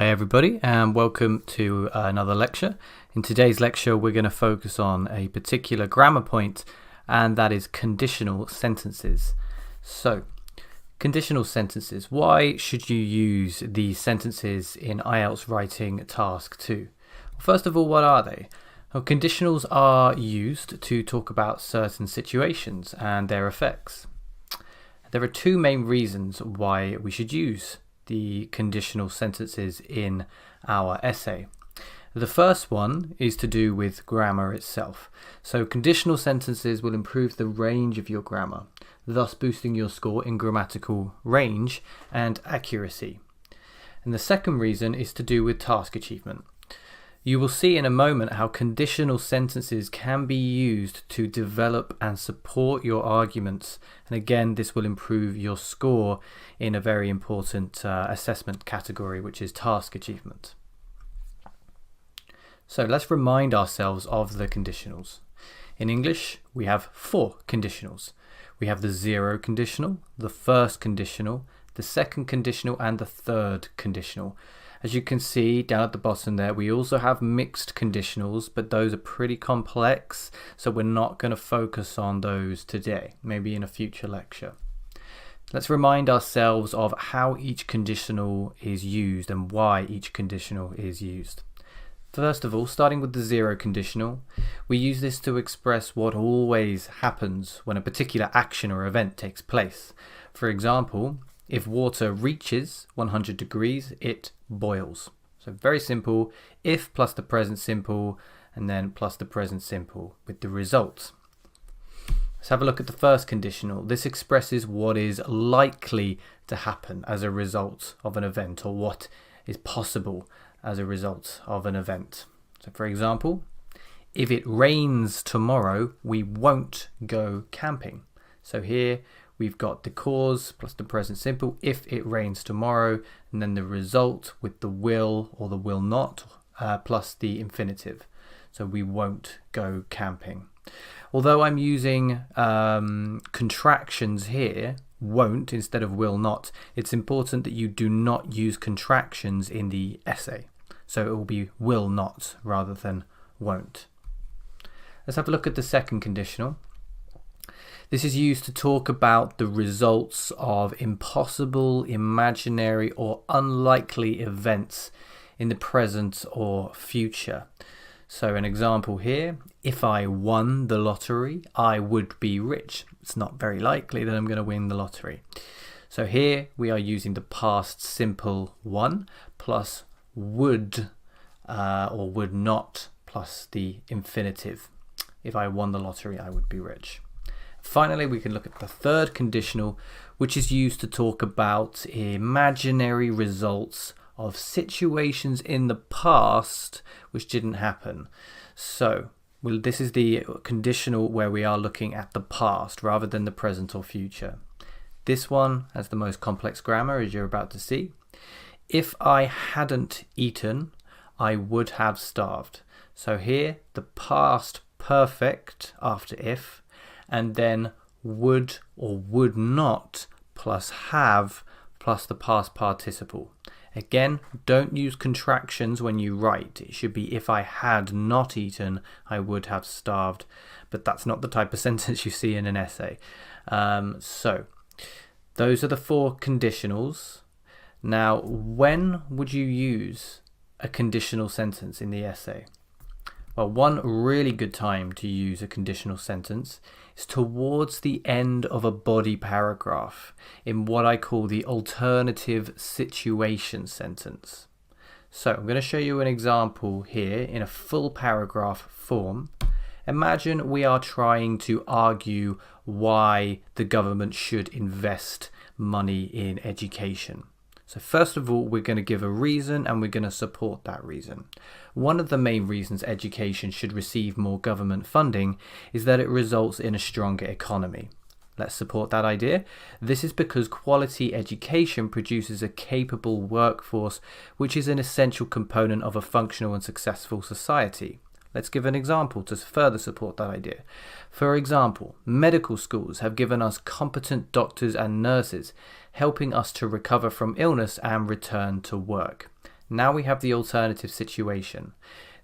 Hi everybody, and welcome to another lecture. In today's lecture we're going to focus on a particular grammar point, and that is conditional sentences. So, conditional sentences. Why should you use these sentences in IELTS writing task 2? Well, first of all, what are they? Well, conditionals are used to talk about certain situations and their effects. There are two main reasons why we should use the conditional sentences in our essay. The first one is to do with grammar itself. So conditional sentences will improve the range of your grammar, thus boosting your score in grammatical range and accuracy. And the second reason is to do with task achievement. You will see in a moment how conditional sentences can be used to develop and support your arguments. And again, this will improve your score in a very important assessment category, which is task achievement. So let's remind ourselves of the conditionals. In English, we have 4 conditionals. We have the zero conditional, the first conditional, the second conditional, and the third conditional. As you can see down at the bottom there, we also have mixed conditionals, but those are pretty complex, so we're not going to focus on those today, maybe in a future lecture. Let's remind ourselves of how each conditional is used and why each conditional is used. First of all, starting with the zero conditional, we use this to express what always happens when a particular action or event takes place. For example, if water reaches 100 degrees, it boils. So very simple, if plus the present simple, and then plus the present simple with the result. Let's have a look at the first conditional. This expresses what is likely to happen as a result of an event, or what is possible as a result of an event. So for example, if it rains tomorrow, we won't go camping. So here we've got the cause plus the present simple, if it rains tomorrow, and then the result with the will or the will not plus the infinitive. So we won't go camping. Although I'm using contractions here, won't instead of will not, it's important that you do not use contractions in the essay. So it will be will not rather than won't. Let's have a look at the second conditional. This is used to talk about the results of impossible, imaginary, or unlikely events in the present or future. So an example here, if I won the lottery, I would be rich. It's not very likely that I'm going to win the lottery. So here we are using the past simple one plus would or would not plus the infinitive. If I won the lottery, I would be rich. Finally, we can look at the third conditional, which is used to talk about imaginary results of situations in the past which didn't happen. So, this is the conditional where we are looking at the past rather than the present or future. This one has the most complex grammar, as you're about to see. If I hadn't eaten, I would have starved. So here, the past perfect after if, and then would or would not plus have plus the past participle. Again, don't use contractions when you write. It should be if I had not eaten, I would have starved. But that's not the type of sentence you see in an essay. So those are the 4 conditionals. Now, when would you use a conditional sentence in the essay? Well, one really good time to use a conditional sentence is towards the end of a body paragraph in what I call the alternative situation sentence. So I'm going to show you an example here in a full paragraph form. Imagine we are trying to argue why the government should invest money in education. So first of all, we're going to give a reason and we're going to support that reason. One of the main reasons education should receive more government funding is that it results in a stronger economy. Let's support that idea. This is because quality education produces a capable workforce, which is an essential component of a functional and successful society. Let's give an example to further support that idea. For example, medical schools have given us competent doctors and nurses, helping us to recover from illness and return to work. Now we have the alternative situation.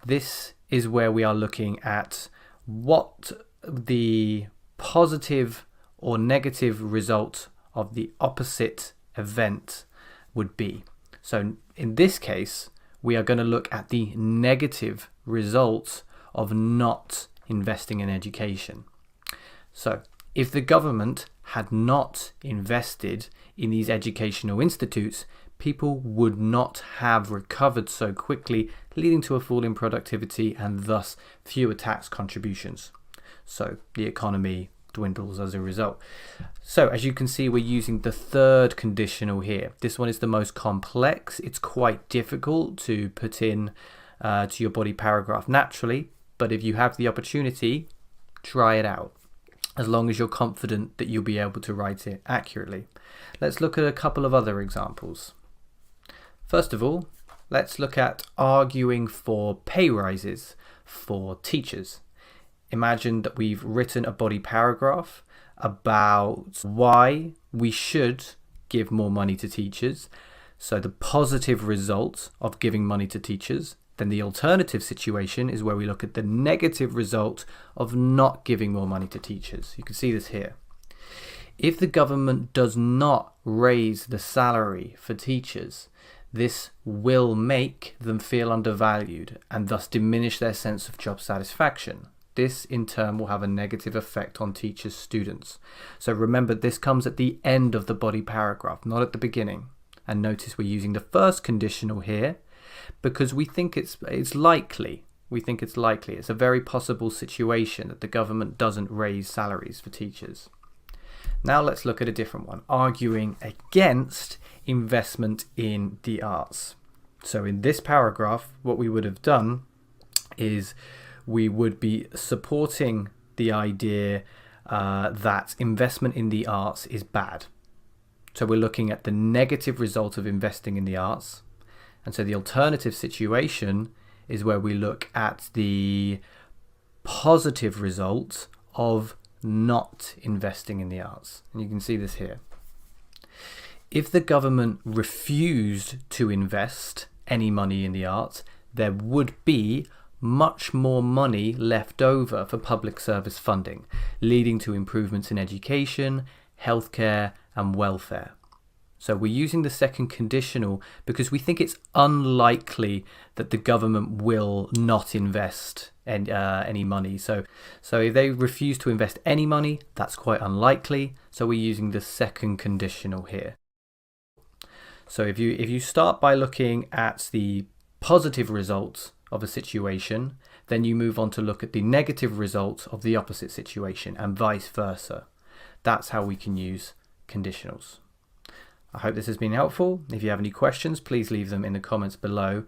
This is where we are looking at what the positive or negative result of the opposite event would be. So in this case, we are going to look at the negative result of not investing in education. So if the government had not invested in these educational institutes, people would not have recovered so quickly, leading to a fall in productivity and thus fewer tax contributions. So the economy dwindles as a result. So as you can see, we're using the third conditional here. This one is the most complex. It's quite difficult to put in to your body paragraph naturally, but if you have the opportunity, try it out, as long as you're confident that you'll be able to write it accurately. Let's look at a couple of other examples. First of all, let's look at arguing for pay rises for teachers. Imagine that we've written a body paragraph about why we should give more money to teachers. So the positive result of giving money to teachers. Then the alternative situation is where we look at the negative result of not giving more money to teachers. You can see this here. If the government does not raise the salary for teachers, this will make them feel undervalued and thus diminish their sense of job satisfaction. This in turn will have a negative effect on teachers' students. So remember, this comes at the end of the body paragraph, not at the beginning. And notice we're using the first conditional here because we think it's likely. We think it's likely. It's a very possible situation that the government doesn't raise salaries for teachers. Now let's look at a different one, arguing against investment in the arts. So in this paragraph, what we would have done is we would be supporting the idea that investment in the arts is bad. So we're looking at the negative result of investing in the arts. And so the alternative situation is where we look at the positive result of not investing in the arts. And you can see this here. If the government refused to invest any money in the arts, there would be much more money left over for public service funding, leading to improvements in education, healthcare, and welfare. So we're using the second conditional because we think it's unlikely that the government will not invest any money. So if they refuse to invest any money, that's quite unlikely. So we're using the second conditional here. So if you start by looking at the positive result of a situation, then you move on to look at the negative result of the opposite situation and vice versa. That's how we can use conditionals. I hope this has been helpful. If you have any questions, please leave them in the comments below.